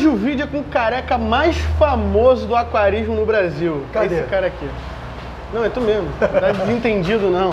Hoje o vídeo é com o careca mais famoso do aquarismo no Brasil. Cadê? Esse cara aqui. Não, é tu mesmo. Não tá desentendido, não.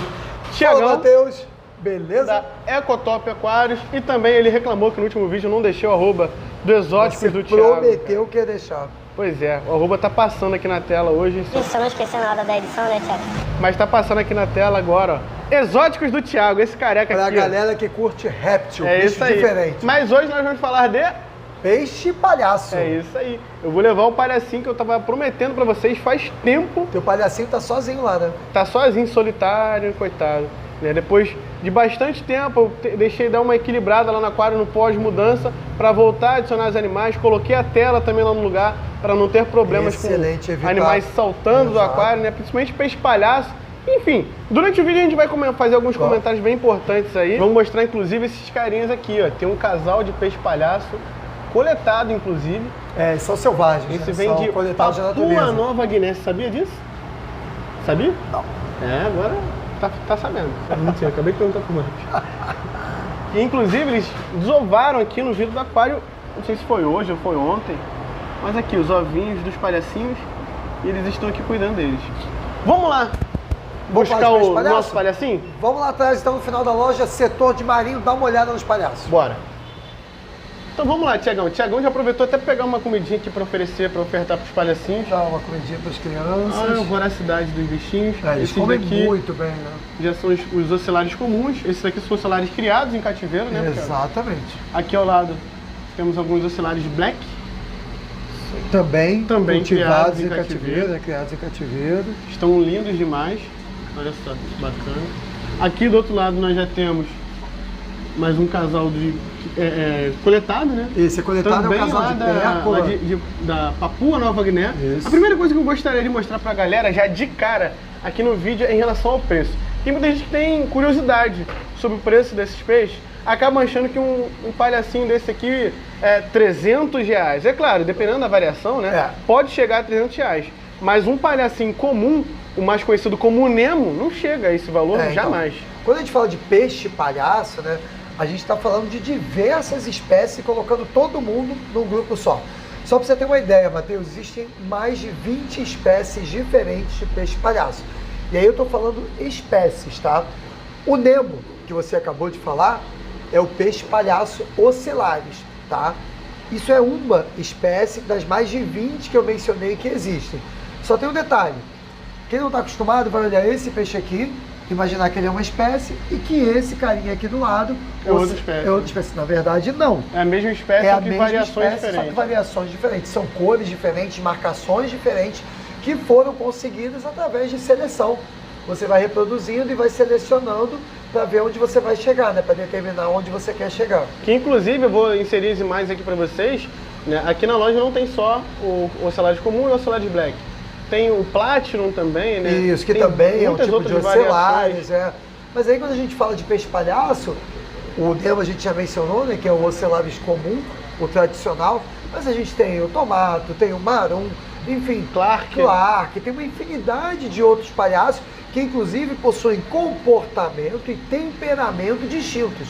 Fala, Matheus. Beleza? Da Ecotop Aquários. E também ele reclamou que no último vídeo não deixei o arroba do Exóticos do Thiago. Prometeu que ia deixar. Pois é, o arroba tá passando aqui na tela hoje. Isso, eu não esqueci na hora da edição, né, Thiago? Mas tá passando aqui na tela agora, ó. Exóticos do Thiago, esse careca Pra aqui. galera que curte réptil, É bicho isso aí. diferente. Mas hoje nós vamos falar de... Peixe palhaço. É isso aí. Eu vou levar o palhacinho que eu tava prometendo pra vocês faz tempo. Teu palhacinho tá sozinho lá, né? Tá sozinho, solitário, coitado. Né? Depois de bastante tempo, eu deixei dar uma equilibrada lá no aquário no pós-mudança para voltar a adicionar os animais. Coloquei a tela também lá no lugar para não ter problemas Excelente, com evitar. animais saltando do Exato. aquário, né? Principalmente peixe palhaço. Enfim, durante o vídeo a gente vai fazer alguns comentários bem importantes aí. Vamos mostrar inclusive esses carinhas aqui, ó. Tem um casal de peixe palhaço coletado, inclusive. É, são selvagens. Esse né? vem São de coletados da Papua natureza. Nova Guiné. Você sabia disso? Sabia? Não. É, agora tá sabendo. Mentira, acabei de perguntar pro Marcos. E inclusive eles desovaram aqui no vidro do aquário, não sei se foi hoje ou foi ontem, mas aqui os ovinhos dos palhacinhos e eles estão aqui cuidando deles. Vamos lá buscar falar de peixe o palhaço? nosso palhacinho? Vamos lá atrás, então, no final da loja, setor de marinho, dá uma olhada nos palhaços. Bora. Então vamos lá, Tiagão. O Tiagão já aproveitou até pegar uma comidinha aqui para oferecer, para ofertar para os palhacinhos. Dá uma comidinha para as crianças. Olha a voracidade dos bichinhos. Eles Esses comem daqui muito bem, né? já são os oscilários comuns. Esses aqui são oscilários criados em cativeiro, né? Tiago? Exatamente. Aqui ao lado temos alguns oscilários black. Também cultivados criados em em cativeiro, cativeiro. né? Criados em cativeiro. Estão lindos demais. Olha só, que bacana. Aqui do outro lado nós já temos mais um casal de coletado, né? Esse coletado Também é um casal lá de da, pérgola. lá da Papua Nova Guiné. Isso. A primeira coisa que eu gostaria de mostrar pra galera, já de cara, aqui no vídeo, é em relação ao preço. Tem muita gente que tem curiosidade sobre o preço desses peixes, acaba achando que um palhacinho desse aqui é R$300. É claro, dependendo da variação, né? É. Pode chegar a R$300. Mas um palhacinho comum, o mais conhecido como Nemo, não chega a esse valor jamais. Então, quando a gente fala de peixe palhaço, né? A gente está falando de diversas espécies, colocando todo mundo num grupo só. Só para você ter uma ideia, Matheus, existem mais de 20 espécies diferentes de peixe palhaço. E aí eu estou falando espécies, tá? O Nemo, que você acabou de falar, é o peixe palhaço Ocellaris, tá? Isso é uma espécie das mais de 20 que eu mencionei que existem. Só tem um detalhe. Quem não está acostumado vai olhar esse peixe aqui, imaginar que ele é uma espécie e que esse carinha aqui do lado É outra espécie. É outra espécie. Na verdade, não. É a mesma espécie, É a só que mesma variações espécie, só que diferentes. variações diferentes. São cores diferentes, marcações diferentes que foram conseguidas através de seleção. Você vai reproduzindo e vai selecionando para ver onde você vai chegar, né? Para determinar onde você quer chegar. Que inclusive eu vou inserir as imagens aqui para vocês, né? Aqui na loja não tem só o Ocellaris comum e o Ocellaris black. Tem o Platinum também, né? Isso, que tem também é um muitas tipo de outras Ocellaris, variações. Mas aí quando a gente fala de peixe palhaço, o Nemo a gente já mencionou, né? Que é o Ocellaris comum, o tradicional. Mas a gente tem o Tomato, tem o Marum, enfim, Clark, tem uma infinidade de outros palhaços que inclusive possuem comportamento e temperamento distintos,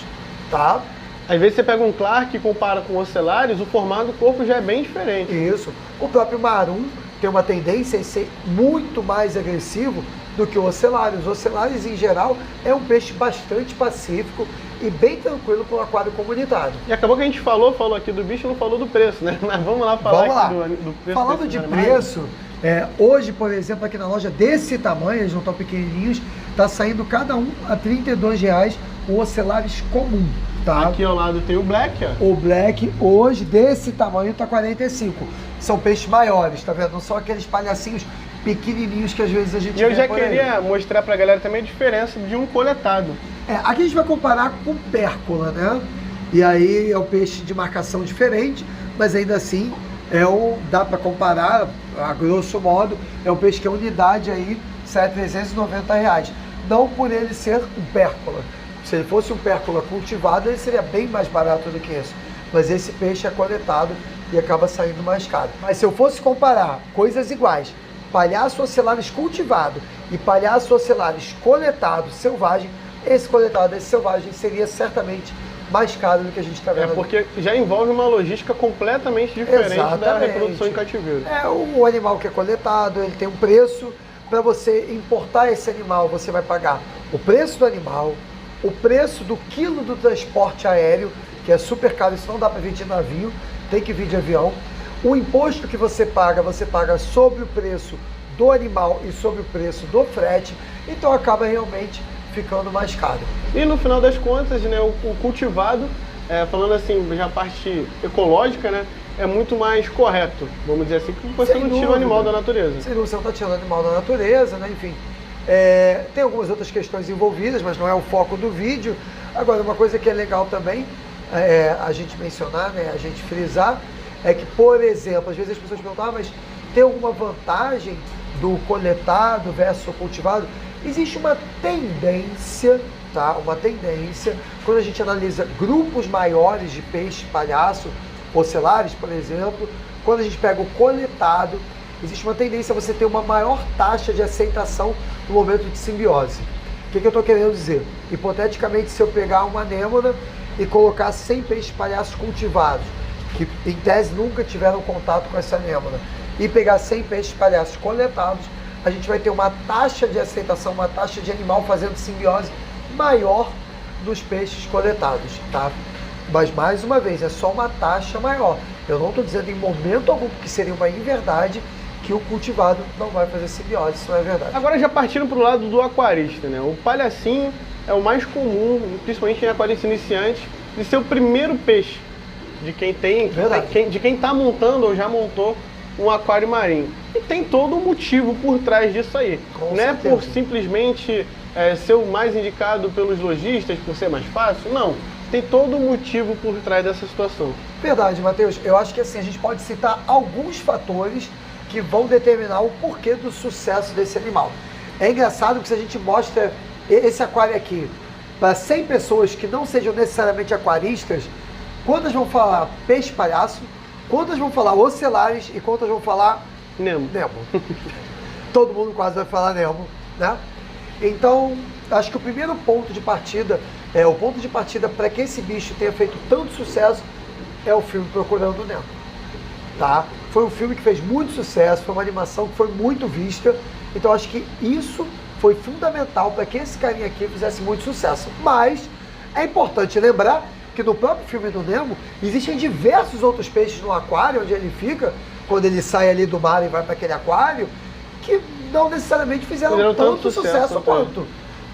tá? Às vezes você pega um Clark e compara com o Ocellaris, o formato do corpo já é bem diferente. Isso. O próprio Marum tem uma tendência a ser muito mais agressivo do que o Ocellaris. O Ocellaris, em geral, é um peixe bastante pacífico e bem tranquilo para o aquário comunitário. E acabou que a gente falou aqui do bicho e não falou do preço, né? Mas vamos lá falar aqui do preço. Falando de preço, hoje, por exemplo, aqui na loja desse tamanho, eles não estão pequenininhos, está saindo cada um a R$32 o Ocellaris comum. Tá? Aqui ao lado tem o Black, ó. O Black hoje, desse tamanho, tá 45. São peixes maiores, tá vendo? Não são aqueles palhacinhos pequenininhos que às vezes a gente vê. E eu já queria mostrar pra galera também a diferença de um coletado. Aqui a gente vai comparar com pércola, né? E aí é um peixe de marcação diferente, mas ainda assim dá para comparar, a grosso modo, é um peixe que a unidade aí sai a R$390. Não por ele ser um pércola. Se ele fosse um pércola cultivado, ele seria bem mais barato do que isso. Mas esse peixe é coletado e acaba saindo mais caro. Mas se eu fosse comparar coisas iguais, palhaço Ocellaris cultivado e palhaço Ocellaris coletado selvagem, esse coletado, esse selvagem seria certamente mais caro do que a gente está vendo. Porque já envolve uma logística completamente diferente da reprodução em cativeiro. O animal que é coletado, ele tem um preço. Para você importar esse animal, você vai pagar o preço do animal, o preço do quilo do transporte aéreo, que é super caro, isso não dá para vir de navio, tem que vir de avião. O imposto que você paga sobre o preço do animal e sobre o preço do frete, então acaba realmente ficando mais caro. E no final das contas, né, o cultivado, falando assim, já a parte ecológica, né, é muito mais correto, vamos dizer assim, porque você não tira o animal da natureza. Sem dúvida, você não está tirando o animal da natureza, né, enfim. Tem algumas outras questões envolvidas, mas não é o foco do vídeo. Agora, uma coisa que é legal também, a gente mencionar, né, a gente frisar, é que, por exemplo, às vezes as pessoas perguntam, mas tem alguma vantagem do coletado versus o cultivado? Existe uma tendência, tá? Uma tendência, quando a gente analisa grupos maiores de peixe palhaço, ocelares, por exemplo, quando a gente pega o coletado, existe uma tendência a você ter uma maior taxa de aceitação no momento de simbiose. O que eu estou querendo dizer? Hipoteticamente, se eu pegar uma anêmona e colocar 100 peixes palhaços cultivados, que em tese nunca tiveram contato com essa anêmona, e pegar 100 peixes palhaços coletados, a gente vai ter uma taxa de aceitação, uma taxa de animal fazendo simbiose maior dos peixes coletados, tá? Mas, mais uma vez, é só uma taxa maior. Eu não estou dizendo em momento algum que seria uma inverdade que o cultivado não vai fazer simbiose, isso não é verdade. Agora, já partindo para o lado do aquarista, né? O palhacinho é o mais comum, principalmente em aquaristas iniciantes, de ser o primeiro peixe de quem tem, de quem está montando ou já montou um aquário marinho. E tem todo um motivo por trás disso aí. Não é por simplesmente ser o mais indicado pelos lojistas, por ser mais fácil, não. Tem todo um motivo por trás dessa situação. Verdade, Matheus. Eu acho que assim, a gente pode citar alguns fatores que vão determinar o porquê do sucesso desse animal. É engraçado que se a gente mostra esse aquário aqui para 100 pessoas que não sejam necessariamente aquaristas, quantas vão falar peixe palhaço, quantas vão falar ocelares e quantas vão falar Nemo. Todo mundo quase vai falar Nemo, né? Então, acho que o primeiro ponto de partida, o ponto de partida para que esse bicho tenha feito tanto sucesso é o filme Procurando Nemo, tá? Foi um filme que fez muito sucesso, foi uma animação que foi muito vista, então acho que isso foi fundamental para que esse carinha aqui fizesse muito sucesso. Mas é importante lembrar que no próprio filme do Nemo existem diversos outros peixes no aquário onde ele fica, quando ele sai ali do mar e vai para aquele aquário, que não necessariamente fizeram tanto sucesso quanto.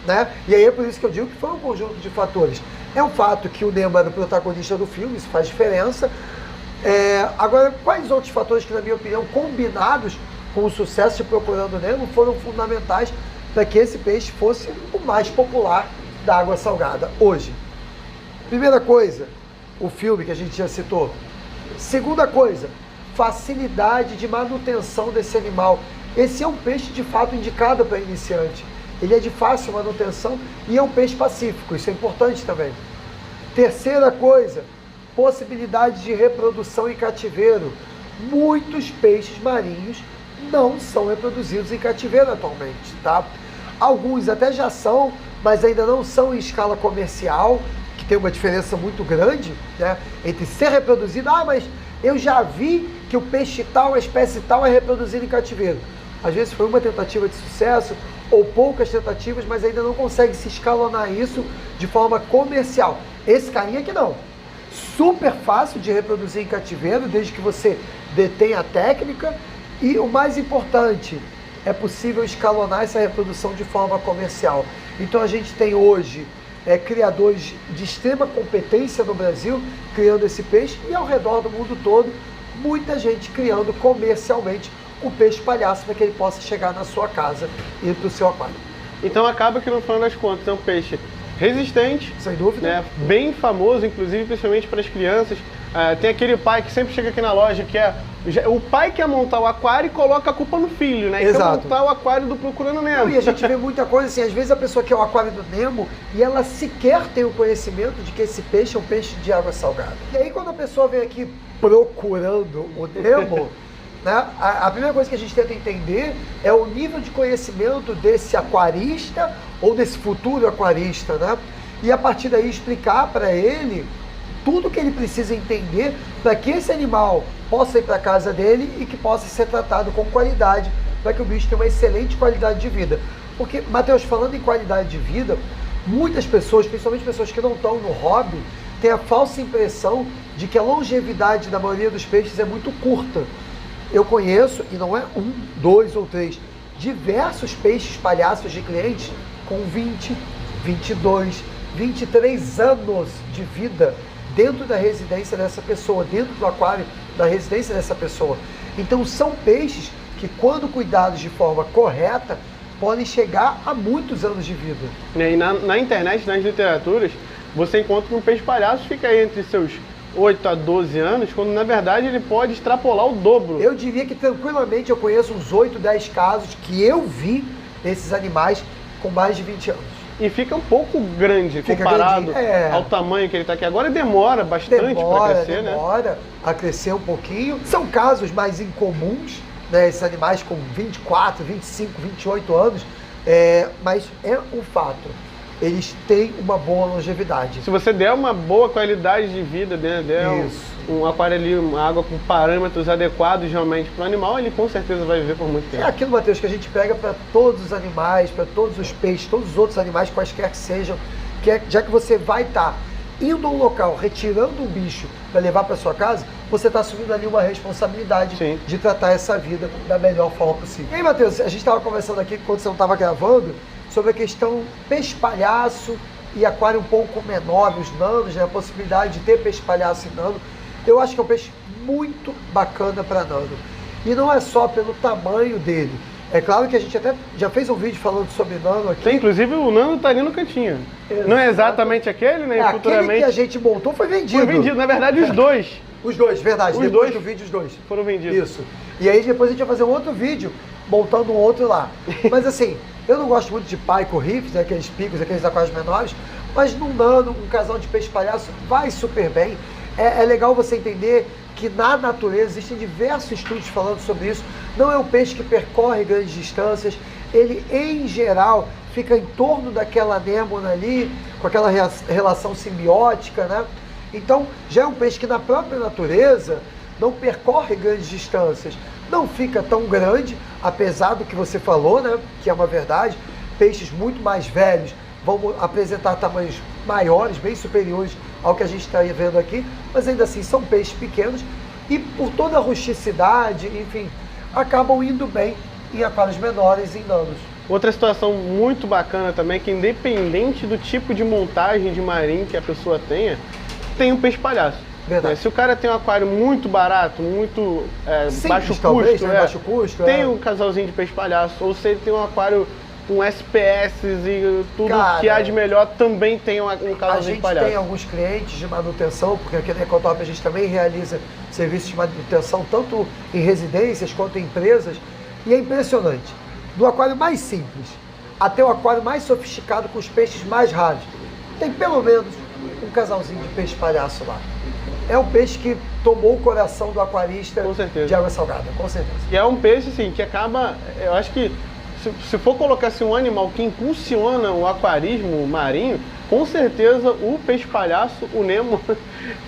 Né? E aí é por isso que eu digo que foi um conjunto de fatores. É um fato que o Nemo era o protagonista do filme, isso faz diferença. Agora, quais outros fatores que, na minha opinião, combinados com o sucesso de Procurando Nemo, foram fundamentais para que esse peixe fosse o mais popular da água salgada hoje? Primeira coisa, o filme que a gente já citou. Segunda coisa, facilidade de manutenção desse animal. Esse é um peixe de fato indicado para iniciante. Ele é de fácil manutenção e é um peixe pacífico, isso é importante também. Terceira coisa, possibilidade de reprodução em cativeiro. Muitos peixes marinhos não são reproduzidos em cativeiro atualmente, tá? Alguns até já são, mas ainda não são em escala comercial, que tem uma diferença muito grande, né, entre ser reproduzido, mas eu já vi que o peixe tal, a espécie tal é reproduzido em cativeiro. Às vezes foi uma tentativa de sucesso, ou poucas tentativas, mas ainda não consegue se escalonar isso de forma comercial. Esse carinha aqui não. Super fácil de reproduzir em cativeiro, desde que você detenha a técnica. E o mais importante, é possível escalonar essa reprodução de forma comercial. Então a gente tem hoje criadores de extrema competência no Brasil, criando esse peixe, e ao redor do mundo todo, muita gente criando comercialmente o peixe palhaço para que ele possa chegar na sua casa e para o seu aquário. Então acaba que no final das contas é um peixe resistente, sem dúvida, né? Bem famoso, inclusive principalmente para as crianças. Tem aquele pai que sempre chega aqui na loja que o pai quer montar o aquário e coloca a culpa no filho, né? Exato. E quer montar o aquário do Procurando Nemo. E a gente vê muita coisa assim, às vezes a pessoa quer o aquário do Nemo e ela sequer tem o conhecimento de que esse peixe é um peixe de água salgada. E aí quando a pessoa vem aqui procurando o Nemo, né, a primeira coisa que a gente tenta entender é o nível de conhecimento desse aquarista ou desse futuro aquarista, né? e a partir daí explicar para ele tudo que ele precisa entender para que esse animal possa ir para a casa dele e que possa ser tratado com qualidade, para que o bicho tenha uma excelente qualidade de vida. Porque, Matheus, falando em qualidade de vida, muitas pessoas, principalmente pessoas que não estão no hobby, têm a falsa impressão de que a longevidade da maioria dos peixes é muito curta. Eu conheço, e não é 1, 2 ou 3, diversos peixes palhaços de clientes com 20, 22, 23 anos de vida dentro da residência dessa pessoa, dentro do aquário da residência dessa pessoa. Então são peixes que, quando cuidados de forma correta, podem chegar a muitos anos de vida. E na internet, nas literaturas, você encontra que um peixe palhaço fica aí entre seus 8 a 12 anos, quando na verdade ele pode extrapolar o dobro. Eu diria que tranquilamente eu conheço uns 8, 10 casos que eu vi desses animais com mais de 20 anos. E fica um pouco grande comparado ao tamanho que ele está aqui agora, e demora bastante para crescer, né? Demora a crescer um pouquinho. São casos mais incomuns, né? Esses animais com 24, 25, 28 anos, mas é um fato. Eles têm uma boa longevidade. Se você der uma boa qualidade de vida, der um aquário ali, uma água com parâmetros adequados realmente para o animal, ele com certeza vai viver por muito tempo. É aquilo, Matheus, que a gente pega para todos os animais, para todos os peixes, todos os outros animais, quaisquer que sejam, já que você vai estar indo a um local, retirando um bicho para levar para sua casa, você está assumindo ali uma responsabilidade de tratar essa vida da melhor forma possível. E aí, Matheus, a gente estava conversando aqui, quando você não estava gravando, sobre a questão peixe-palhaço e aquário um pouco menor, os nanos, né? A possibilidade de ter peixe-palhaço e nano. Eu acho que é um peixe muito bacana para nano. E não é só pelo tamanho dele. É claro que a gente até já fez um vídeo falando sobre nano aqui. Sim, inclusive o nano tá ali no cantinho. Exato. Não é exatamente aquele, né? Futuramente... Aquele que a gente montou foi vendido. Foi vendido, na verdade, os dois. Os dois, verdade. Depois do vídeo, os dois. Foram vendidos. Isso. E aí depois a gente vai fazer um outro vídeo montando um outro lá. Mas assim, eu não gosto muito de paico riffs, né, aqueles picos, aqueles aquários menores, mas num nano, um casal de peixe palhaço vai super bem. É legal você entender que na natureza existem diversos estudos falando sobre isso. Não é um peixe que percorre grandes distâncias, ele em geral fica em torno daquela anêmona ali, com aquela relação simbiótica, né? Então já é um peixe que na própria natureza não percorre grandes distâncias, não fica tão grande, apesar do que você falou, né? Que é uma verdade, peixes muito mais velhos vão apresentar tamanhos maiores, bem superiores ao que a gente está vendo aqui, mas ainda assim são peixes pequenos e por toda a rusticidade, enfim, acabam indo bem em aquários menores e em nanos. Outra situação muito bacana também é que, independente do tipo de montagem de marinho que a pessoa tenha, tem um peixe palhaço. Verdade. Se o cara tem um aquário muito barato, muito baixo custo, baixo custo, tem um casalzinho de peixe palhaço, ou se ele tem um aquário com SPS e tudo que há de melhor, também tem um casalzinho de palhaço. A gente tem alguns clientes de manutenção, porque aqui na Ecotop a gente também realiza serviços de manutenção, tanto em residências quanto em empresas, e é impressionante. Do aquário mais simples até o aquário mais sofisticado, com os peixes mais raros, tem pelo menos um casalzinho de peixe palhaço lá. É um peixe que tomou o coração do aquarista de água salgada, com certeza. E é um peixe, assim, que acaba, eu acho que, se for colocar assim, um animal que impulsiona o aquarismo marinho, com certeza o peixe palhaço, o Nemo,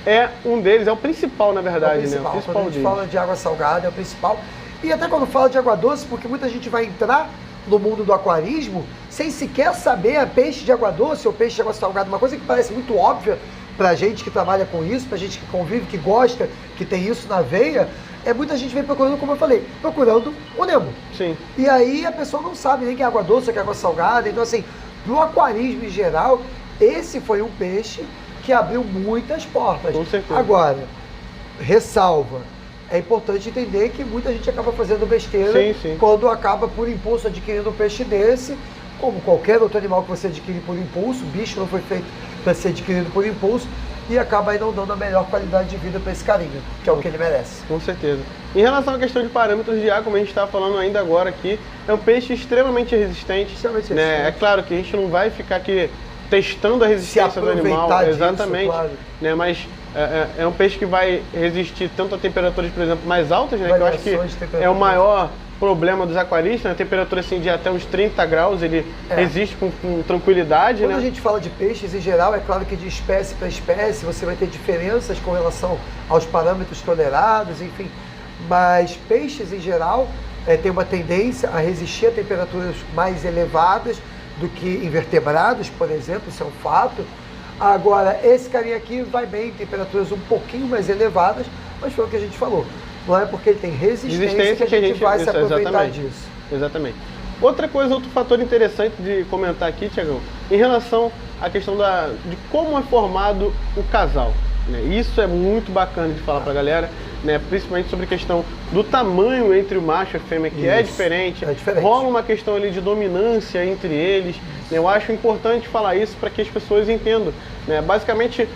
é um deles, é o principal, na verdade, né? O principal. Quando a gente fala de água salgada, é o principal. E até quando fala de água doce, porque muita gente vai entrar no mundo do aquarismo sem sequer saber peixe de água doce ou peixe de água salgada, uma coisa que parece muito óbvia pra gente que trabalha com isso, pra gente que convive, que gosta, que tem isso na veia, muita gente vem procurando, como eu falei, procurando o Nemo. Sim. E aí a pessoa não sabe nem que é água doce ou que é água salgada. Então assim, no aquarismo em geral, esse foi um peixe que abriu muitas portas. Com certeza. Agora, ressalva, é importante entender que muita gente acaba fazendo besteira quando acaba por impulso adquirindo um peixe desse, como qualquer outro animal que você adquire por impulso. O bicho não foi feito para ser adquirido por impulso e acaba aí não dando a melhor qualidade de vida para esse carinha, que é o que ele merece. Com certeza. Em relação à questão de parâmetros de água, como a gente está falando ainda agora aqui, é um peixe extremamente resistente. Né? É claro que a gente não vai ficar aqui testando a resistência do animal, exatamente, disso, claro. Né? Mas É um peixe que vai resistir tanto a temperaturas, por exemplo, mais altas, né? Que eu acho que é o maior problema dos aquaristas, né? Temperatura assim, de até uns 30 graus, ele resiste com tranquilidade. Quando né? a gente fala de peixes em geral, é claro que de espécie para espécie você vai ter diferenças com relação aos parâmetros tolerados, enfim. Mas peixes em geral têm uma tendência a resistir a temperaturas mais elevadas do que invertebrados, por exemplo, isso é um fato. Agora, esse carinha aqui vai bem em temperaturas um pouquinho mais elevadas, mas foi o que a gente falou. Não é porque ele tem resistência que a gente vai se aproveitar disso. Exatamente. Outro fator interessante de comentar aqui, Tiagão, em relação à questão de como é formado o casal. Né? Isso é muito bacana de falar pra galera, né? Principalmente sobre a questão do tamanho entre o macho e a fêmea, que é diferente. Rola uma questão ali de dominância entre eles. Né? Eu acho importante falar isso para que as pessoas entendam. Né? Basicamente,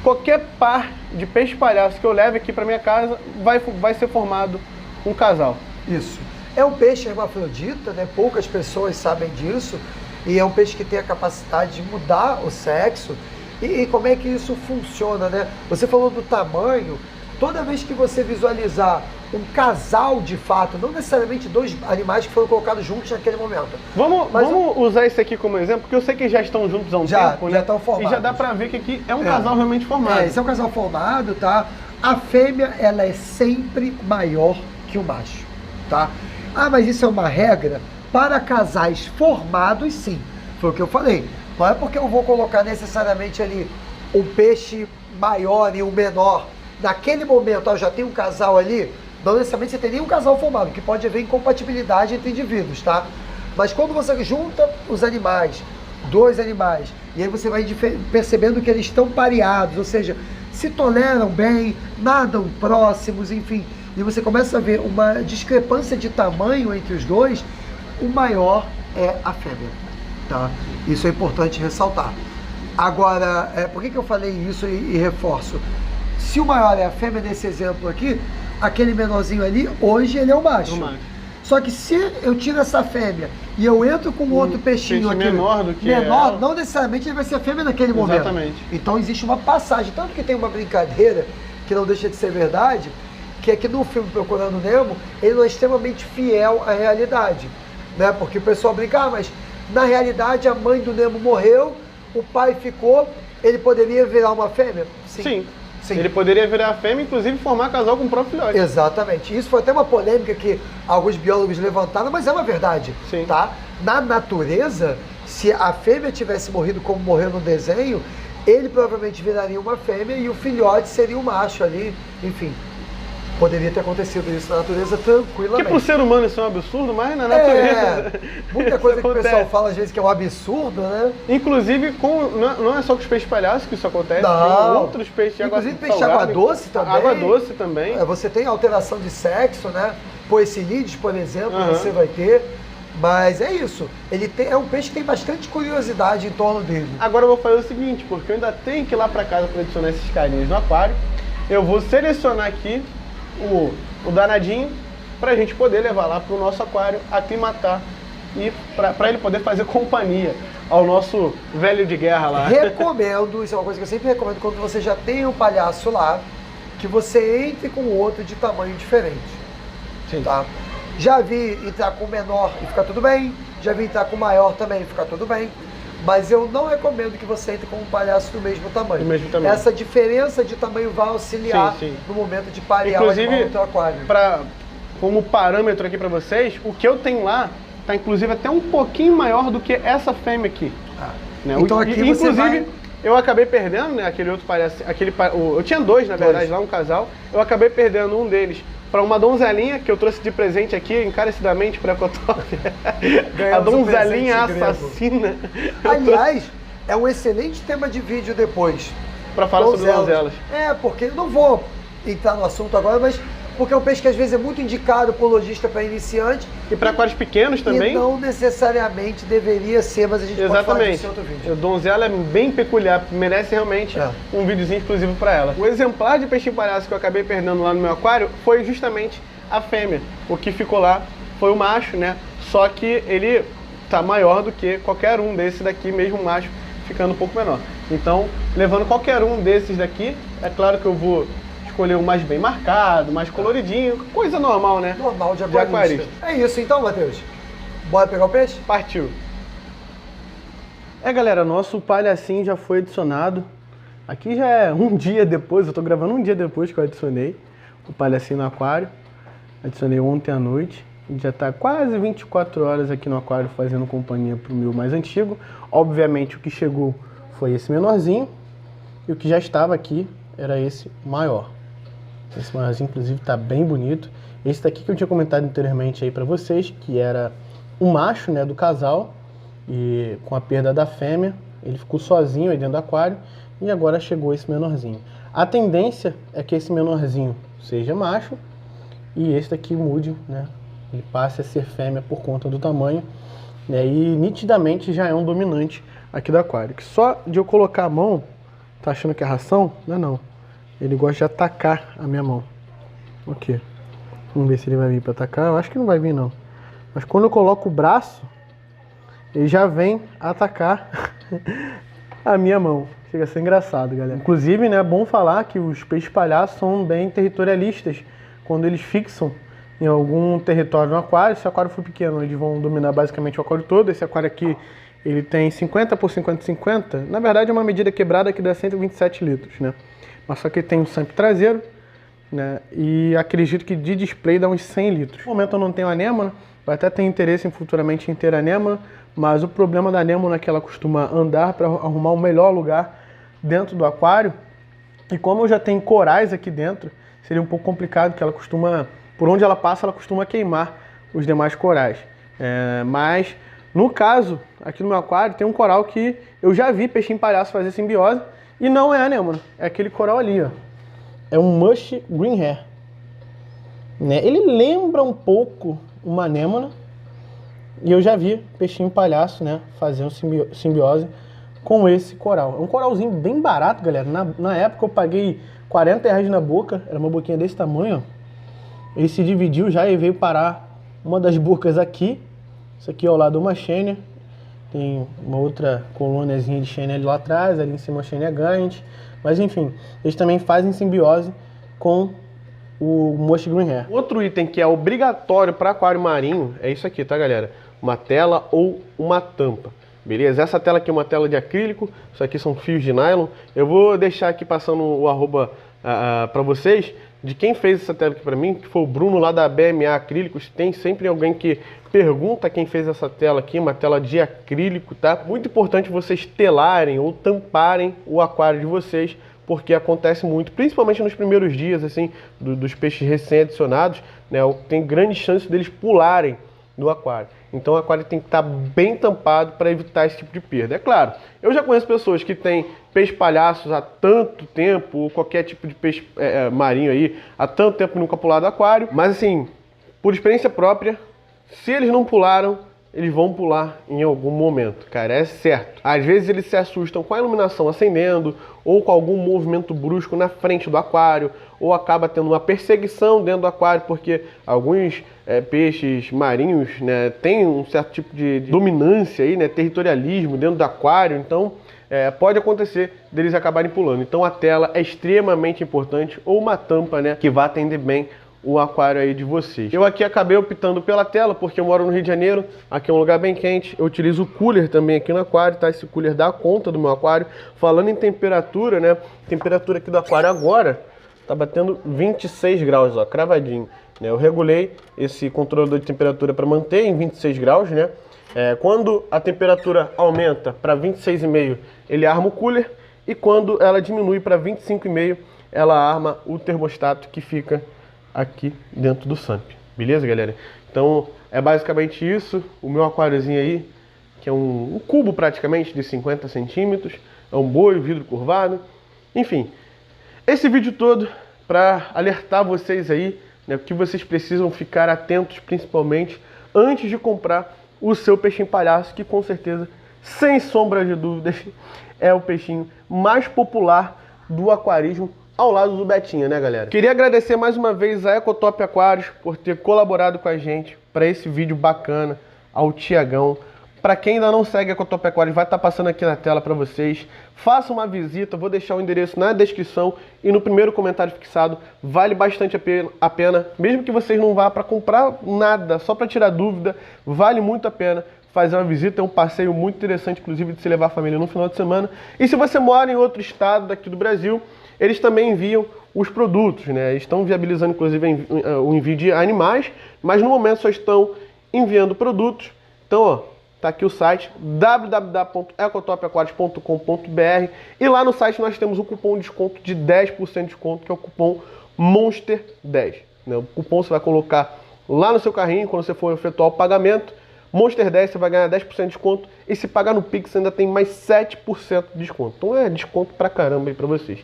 qualquer par de peixe palhaço que eu leve aqui para minha casa vai ser formado um casal. Isso. É um peixe hermafrodita, né? Poucas pessoas sabem disso. E é um peixe que tem a capacidade de mudar o sexo. E como é que isso funciona, né? Você falou do tamanho. Toda vez que você visualizar um casal de fato, não necessariamente dois animais que foram colocados juntos naquele momento. Vamos usar esse aqui como exemplo, porque eu sei que já estão juntos há um tempo, né? Já estão formados. E já dá pra ver que aqui é um casal realmente formado. Esse é um casal formado, tá? A fêmea, ela é sempre maior que o macho, tá? Ah, mas isso é uma regra? Para casais formados, sim. Foi o que eu falei. Não é porque eu vou colocar necessariamente ali um peixe maior e um menor. Naquele momento, já tem um casal ali, não necessariamente você tem nenhum casal formado, que pode haver incompatibilidade entre indivíduos, tá? Mas quando você junta os animais, dois animais, e aí você vai percebendo que eles estão pareados, ou seja, se toleram bem, nadam próximos, enfim, e você começa a ver uma discrepância de tamanho entre os dois, o maior é a fêmea, tá? Isso é importante ressaltar. Agora, por que eu falei isso e reforço? Se o maior é a fêmea nesse exemplo aqui, aquele menorzinho ali, hoje ele é o macho. Só que se eu tiro essa fêmea e eu entro com outro peixinho aqui, menor do que não necessariamente ele vai ser a fêmea naquele momento. Exatamente. Então existe uma passagem. Tanto que tem uma brincadeira, que não deixa de ser verdade, que é que no filme Procurando Nemo, ele não é extremamente fiel à realidade. Né? Porque o pessoal brinca, mas na realidade a mãe do Nemo morreu, o pai ficou, ele poderia virar uma fêmea? Sim. Ele poderia virar a fêmea, inclusive formar casal com o próprio filhote. Exatamente. Isso foi até uma polêmica que alguns biólogos levantaram, mas é uma verdade. Sim. Tá? Na natureza, se a fêmea tivesse morrido como morreu no desenho, ele provavelmente viraria uma fêmea e o filhote seria um macho ali, enfim. Poderia ter acontecido isso na natureza tranquilamente. Que pro ser humano isso é um absurdo, mas na natureza... muita coisa que o pessoal fala às vezes que é um absurdo, né? Inclusive, não é só com os peixes palhaços que isso acontece, não. Tem outros peixes de água doce. Inclusive peixe água doce também. Água doce também. Você tem alteração de sexo, né? Poecilídeos, por exemplo, você vai ter. Mas é isso. É um peixe que tem bastante curiosidade em torno dele. Agora eu vou fazer o seguinte, porque eu ainda tenho que ir lá pra casa para adicionar esses carinhas no aquário. Eu vou selecionar aqui o danadinho pra gente poder levar lá pro nosso aquário, aclimatar e pra ele poder fazer companhia ao nosso velho de guerra lá. Recomendo, isso é uma coisa que eu sempre recomendo, quando você já tem um palhaço lá, que você entre com outro de tamanho diferente. Sim. Tá? Já vi entrar com menor e ficar tudo bem, já vi entrar com maior também e ficar tudo bem. Mas eu não recomendo que você entre com um palhaço do mesmo tamanho. Essa diferença de tamanho vai auxiliar no momento de parear o animal no teu aquário. Como parâmetro aqui para vocês, o que eu tenho lá tá inclusive até um pouquinho maior do que essa fêmea aqui. Né? Então aqui você vai... eu acabei perdendo, né, aquele outro palhaço, eu tinha dois, na verdade, lá um casal. Eu acabei perdendo um deles para uma donzelinha que eu trouxe de presente aqui, encarecidamente para a Cotoff. A donzelinha assassina. Aliás, é um excelente tema de vídeo depois. Para falar sobre donzelas. Porque eu não vou entrar no assunto agora, mas porque é um peixe que às vezes é muito indicado por lojista para iniciante. E para aquários pequenos também. E não necessariamente deveria ser, mas a gente pode falar disso em outro vídeo. A donzela é bem peculiar, merece realmente um videozinho exclusivo para ela. O exemplar de peixe palhaço que eu acabei perdendo lá no meu aquário foi justamente a fêmea. O que ficou lá foi o macho, né? Só que ele tá maior do que qualquer um desse daqui, mesmo o macho ficando um pouco menor. Então, levando qualquer um desses daqui, É claro que eu vou escolher um mais bem marcado, mais coloridinho, coisa normal, né? Normal de aquarista. É isso então, Matheus. Bora pegar o peixe? Partiu. Galera, nosso palhacinho já foi adicionado. Aqui já é um dia depois, eu tô gravando um dia depois que eu adicionei o palhacinho no aquário. Adicionei ontem à noite. Já tá quase 24 horas aqui no aquário fazendo companhia pro meu mais antigo. Obviamente o que chegou foi esse menorzinho. E o que já estava aqui era esse maior. Esse maiorzinho, inclusive, tá bem bonito. Esse daqui que eu tinha comentado anteriormente aí pra vocês, que era o macho, né, do casal. E com a perda da fêmea, ele ficou sozinho aí dentro do aquário. E agora chegou esse menorzinho. A tendência é que esse menorzinho seja macho e esse daqui mude, né? Ele passe a ser fêmea por conta do tamanho, né? E nitidamente já é um dominante aqui do aquário. Que só de eu colocar a mão, tá achando que é ração? Não é não. Ele gosta de atacar a minha mão. Ok. Vamos ver se ele vai vir para atacar. Eu acho que não vai vir não. Mas quando eu coloco o braço, ele já vem atacar a minha mão. Chega a ser engraçado, galera. Inclusive, né, é bom falar que os peixes palhaços são bem territorialistas. Quando eles fixam em algum território no aquário, se o aquário for pequeno, eles vão dominar basicamente o aquário todo. Esse aquário aqui, ele tem 50 por 50, 50. Na verdade, é uma medida quebrada que dá 127 litros, né? Mas só que ele tem um SAMP traseiro, né? E acredito que de display dá uns 100 litros. No momento eu não tenho anêmona, vai até ter interesse em futuramente em ter anêmona, mas o problema da anêmona é que ela costuma andar para arrumar o melhor lugar dentro do aquário. E como eu já tenho corais aqui dentro, seria um pouco complicado, que ela costuma, por onde ela passa, ela costuma queimar os demais corais. Mas, no caso, aqui no meu aquário, tem um coral que eu já vi peixinho palhaço fazer simbiose, e não é anêmona, é aquele coral ali, ó. É um Mush Green Hair. Né? Ele lembra um pouco uma anêmona, e eu já vi peixinho palhaço, né, fazendo simbiose com esse coral. É um coralzinho bem barato, galera. Na época eu paguei R$40 na boca, era uma boquinha desse tamanho, ó. Ele se dividiu já e veio parar uma das bocas aqui. Isso aqui é ao lado uma Xênia. Tem uma outra colôniazinha de Xênia ali lá atrás, ali em cima a Xênia Giant. Mas enfim, eles também fazem simbiose com o Mush Green Hair. Outro item que é obrigatório para aquário marinho é isso aqui, tá, galera? Uma tela ou uma tampa. Beleza? Essa tela aqui é uma tela de acrílico, isso aqui são fios de nylon. Eu vou deixar aqui passando o arroba para vocês de quem fez essa tela aqui para mim, que foi o Bruno lá da BMA Acrílicos. Tem sempre alguém que pergunta quem fez essa tela aqui, uma tela de acrílico, tá? Muito importante vocês telarem ou tamparem o aquário de vocês, porque acontece muito, principalmente nos primeiros dias assim dos peixes recém-adicionados, né? Tem grande chance deles pularem do aquário. Então o aquário tem que estar bem tampado para evitar esse tipo de perda. É claro, eu já conheço pessoas que têm peixes palhaços há tanto tempo, ou qualquer tipo de peixe marinho aí, há tanto tempo nunca pularam do aquário, mas assim, por experiência própria, se eles não pularam, eles vão pular em algum momento, cara, é certo. Às vezes eles se assustam com a iluminação acendendo, ou com algum movimento brusco na frente do aquário, ou acaba tendo uma perseguição dentro do aquário, porque alguns peixes marinhos, né, têm um certo tipo de dominância aí, né, territorialismo dentro do aquário, então pode acontecer deles acabarem pulando. Então a tela é extremamente importante, ou uma tampa, né, que vá atender bem o aquário aí de vocês. Eu aqui acabei optando pela tela, porque eu moro no Rio de Janeiro, aqui é um lugar bem quente. Eu utilizo o cooler também aqui no aquário, tá? Esse cooler dá conta do meu aquário. Falando em temperatura, né? Temperatura aqui do aquário agora tá batendo 26 graus, ó, cravadinho. Né? Eu regulei esse controlador de temperatura para manter em 26 graus, né? Quando a temperatura aumenta para 26,5, ele arma o cooler, e quando ela diminui para 25,5, ela arma o termostato que fica aqui dentro do SAMP, beleza, galera? Então é basicamente isso. O meu aquáriozinho aí, que é um cubo praticamente de 50 centímetros, é um boi, vidro curvado, enfim. Esse vídeo todo para alertar vocês aí, né, que vocês precisam ficar atentos, principalmente antes de comprar o seu peixinho palhaço, que com certeza, sem sombra de dúvidas, é o peixinho mais popular do aquarismo, ao lado do Betinha, né, galera? Queria agradecer mais uma vez a Ecotop Aquários por ter colaborado com a gente para esse vídeo bacana, ao Tiagão, Para quem ainda não segue a Ecotop Aquários, vai estar passando aqui na tela para vocês. Faça uma visita, vou deixar o endereço na descrição e no primeiro comentário fixado. Vale bastante a pena, mesmo que vocês não vá para comprar nada, só para tirar dúvida, vale muito a pena fazer uma visita. É um passeio muito interessante, inclusive, de se levar a família no final de semana. E se você mora em outro estado daqui do Brasil, eles também enviam os produtos, né? Estão viabilizando, inclusive, o envio de animais, mas no momento só estão enviando produtos. Então, ó, tá aqui o site www.ecotopaquarios.com.br e lá no site nós temos um cupom de desconto de 10% de desconto, que é o cupom MONSTER10. Né? O cupom você vai colocar lá no seu carrinho, quando você for efetuar o pagamento, MONSTER10, você vai ganhar 10% de desconto e se pagar no Pix ainda tem mais 7% de desconto. Então é desconto pra caramba aí pra vocês.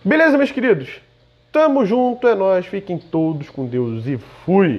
Beleza, meus queridos? Tamo junto, é nóis, fiquem todos com Deus e fui!